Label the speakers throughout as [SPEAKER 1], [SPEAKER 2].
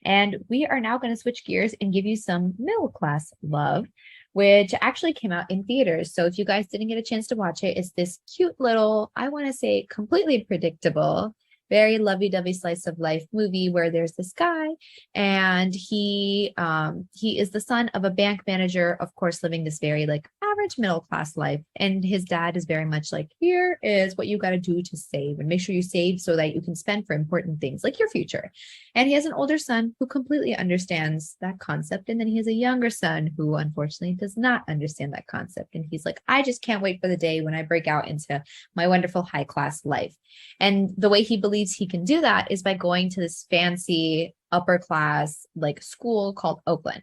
[SPEAKER 1] And we are now going to switch gears and give you some middle class love, which actually came out in theaters. So if you guys didn't get a chance to watch it, it's this cute little, I want to say completely predictable, very lovey-dovey slice of life movie where there's this guy and he is the son of a bank manager, of course, living this very like average middle class life. And his dad is very much like, here is what you got to do to save and make sure you save so that you can spend for important things like your future. And he has an older son who completely understands that concept. And then he has a younger son who unfortunately does not understand that concept. And he's like, I just can't wait for the day when I break out into my wonderful high class life. And the way he believes he can do that is by going to this fancy upper class like school called Oakwood,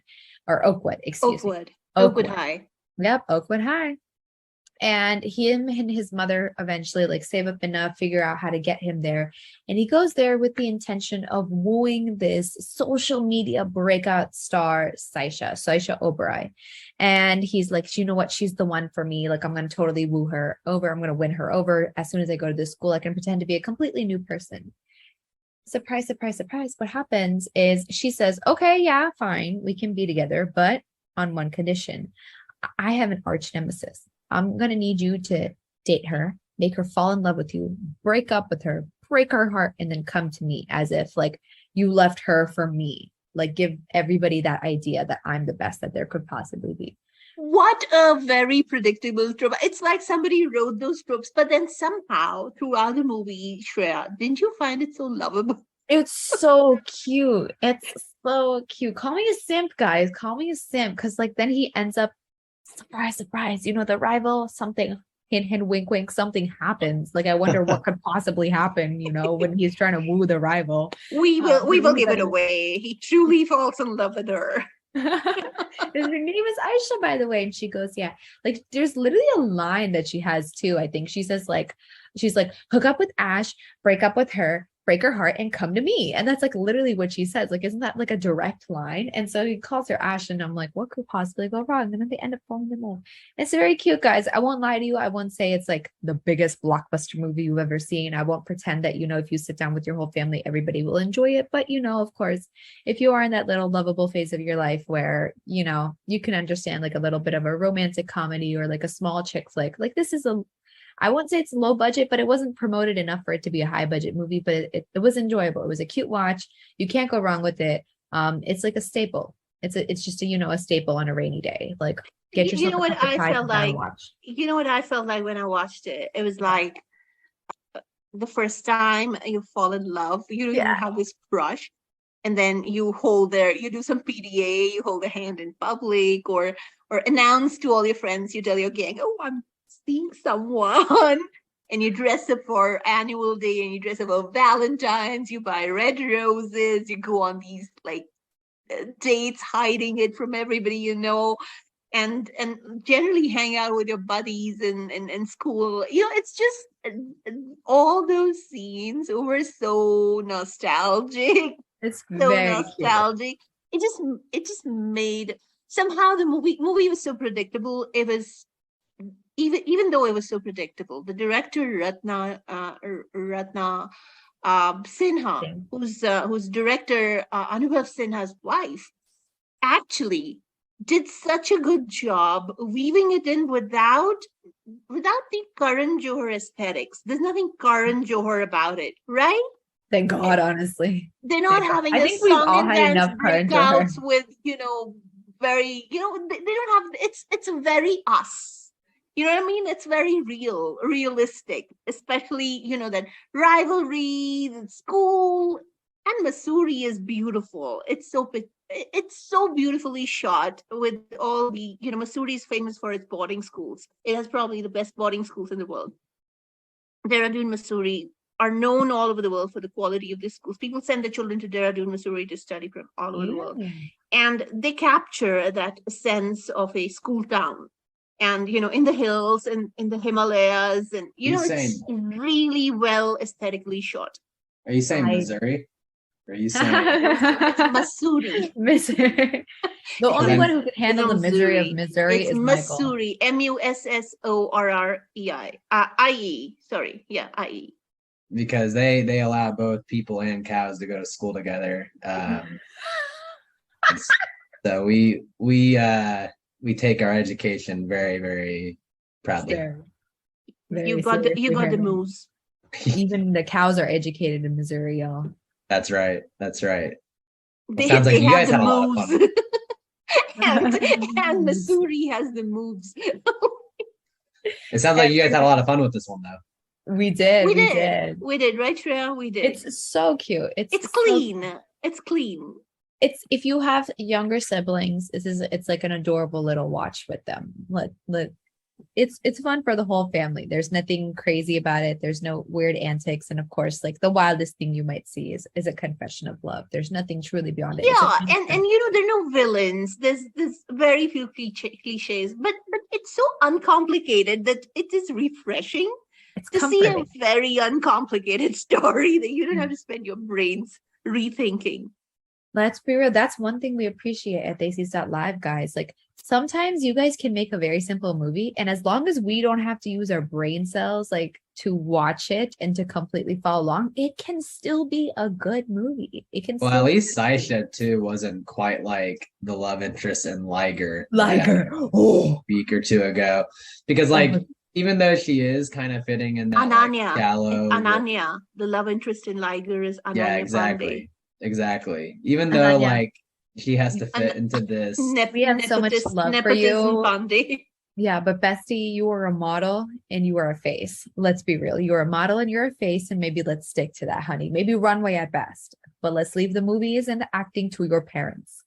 [SPEAKER 1] excuse me.
[SPEAKER 2] Oakwood High.
[SPEAKER 1] Yep, Oakwood High. And him and his mother eventually like save up enough, figure out how to get him there. And he goes there with the intention of wooing this social media breakout star, Saisha Oberoi. And he's like, you know what? She's the one for me. Like, I'm going to totally woo her over. I'm going to win her over. As soon as I go to this school, I can pretend to be a completely new person. Surprise, surprise, surprise. What happens is she says, okay, yeah, fine. We can be together, but on one condition. I have an arch nemesis. I'm going to need you to date her, make her fall in love with you, break up with her, break her heart, and then come to me as if like you left her for me. Like give everybody that idea that I'm the best that there could possibly be.
[SPEAKER 2] What a very predictable trope. It's like somebody wrote those tropes, but then somehow throughout the movie, Shreya, didn't you find it so lovable?
[SPEAKER 1] It's so cute. It's so cute. Call me a simp, guys. Call me a simp. Because like then he ends up surprise, surprise, the rival, something, hint, hint, wink, wink, something happens. Like, I wonder what could possibly happen, when he's trying to woo the rival.
[SPEAKER 2] We will give it away. He truly falls in love with her.
[SPEAKER 1] Her name is Aisha, by the way. And she goes, yeah, like there's literally a line that she has too. I think she says she's like, hook up with Ash, break up with her, break her heart, and come to me. And that's like literally what she says. Like, isn't that like a direct line? And so he calls her Ash, and I'm like, what could possibly go wrong? And then they end up falling in love. It's very cute, guys. I won't lie to you. I won't say it's like the biggest blockbuster movie you've ever seen. I won't pretend that, if you sit down with your whole family, everybody will enjoy it. But, of course, if you are in that little lovable phase of your life where, you can understand like a little bit of a romantic comedy or like a small chick flick, like this is I won't say it's low budget, but it wasn't promoted enough for it to be a high budget movie, but it was enjoyable. It was a cute watch. You can't go wrong with it. It's like a staple. It's just a staple on a rainy day. Like get yourself
[SPEAKER 2] you know what I felt like
[SPEAKER 1] watch.
[SPEAKER 2] You know what I felt like when I watched it? It was like the first time you fall in love, you have this crush, and then you do some PDA, you hold their hand in public, or announce to all your friends, you tell your gang, oh, I'm seeing someone, and you dress up for annual day, and you dress up for Valentine's, you buy red roses, you go on these like dates, hiding it from everybody, and generally hang out with your buddies in school. It's just all those scenes were so nostalgic.
[SPEAKER 1] It's
[SPEAKER 2] so
[SPEAKER 1] very
[SPEAKER 2] nostalgic. Cute. It just made somehow the movie was so predictable. It was even though it was so predictable, the director Ratna Sinha, whose director Anubhav Sinha's wife, actually did such a good job weaving it in without the Karan Johar aesthetics. There's nothing Karan Johar about it, right?
[SPEAKER 1] Thank God, honestly.
[SPEAKER 2] They're not having a song and dance breakouts with, very, they don't have, it's very us. You know what I mean? It's very realistic, especially, that rivalry, the school, and Mussoorie is beautiful. It's so beautifully shot with all the, Mussoorie is famous for its boarding schools. It has probably the best boarding schools in the world. Dehradun, Mussoorie are known all over the world for the quality of these schools. People send their children to Dehradun, Mussoorie to study from all over the world. And they capture that sense of a school town. And, in the hills and in the Himalayas, and, it's really well aesthetically shot.
[SPEAKER 3] Are you saying Missouri? Or are you saying
[SPEAKER 2] it's Mussoorie?
[SPEAKER 1] The only one who can handle the misery of Missouri is
[SPEAKER 2] Mussoorie. Mussoorie. IE. Sorry. Yeah, IE.
[SPEAKER 3] because they allow both people and cows to go to school together. So we take our education very, very proudly.
[SPEAKER 2] You got the moves.
[SPEAKER 1] Even the cows are educated in Mussoorie, y'all.
[SPEAKER 3] That's right. That's right.
[SPEAKER 2] It sounds like you guys had a lot of fun. and Mussoorie has the moves.
[SPEAKER 3] It sounds like you guys had a lot of fun with this one, though.
[SPEAKER 1] We did,
[SPEAKER 2] right, Shreya? We did.
[SPEAKER 1] It's so cute. It's
[SPEAKER 2] clean. It's clean.
[SPEAKER 1] If you have younger siblings, it's like an adorable little watch with them. It's fun for the whole family. There's nothing crazy about it. There's no weird antics, and of course, like the wildest thing you might see is a confession of love. There's nothing truly beyond it.
[SPEAKER 2] Yeah, and there are no villains. There's very few cliches, but it's so uncomplicated that it is refreshing to see a very uncomplicated story that you don't have to spend your brains rethinking.
[SPEAKER 1] Let's be real. That's one thing we appreciate at Live, guys. Like sometimes you guys can make a very simple movie, and as long as we don't have to use our brain cells like to watch it and to completely follow along, it can still be a good movie. It can.
[SPEAKER 3] Well, at least Saisha too wasn't quite like the love interest in Liger.
[SPEAKER 1] A
[SPEAKER 3] week or two ago, because even though she is kind of fitting in that
[SPEAKER 2] Ananya,
[SPEAKER 3] shallow,
[SPEAKER 2] Ananya, the love interest in Liger is Ananya.
[SPEAKER 3] Yeah, exactly.
[SPEAKER 2] Pandey.
[SPEAKER 3] Exactly. Even though she has to fit into this.
[SPEAKER 1] We have so much love for you.
[SPEAKER 2] Pandey.
[SPEAKER 1] Yeah, but bestie, you are a model and you are a face. Let's be real. You're a model and you're a face, and maybe let's stick to that, honey. Maybe runway at best. But let's leave the movies and the acting to your parents.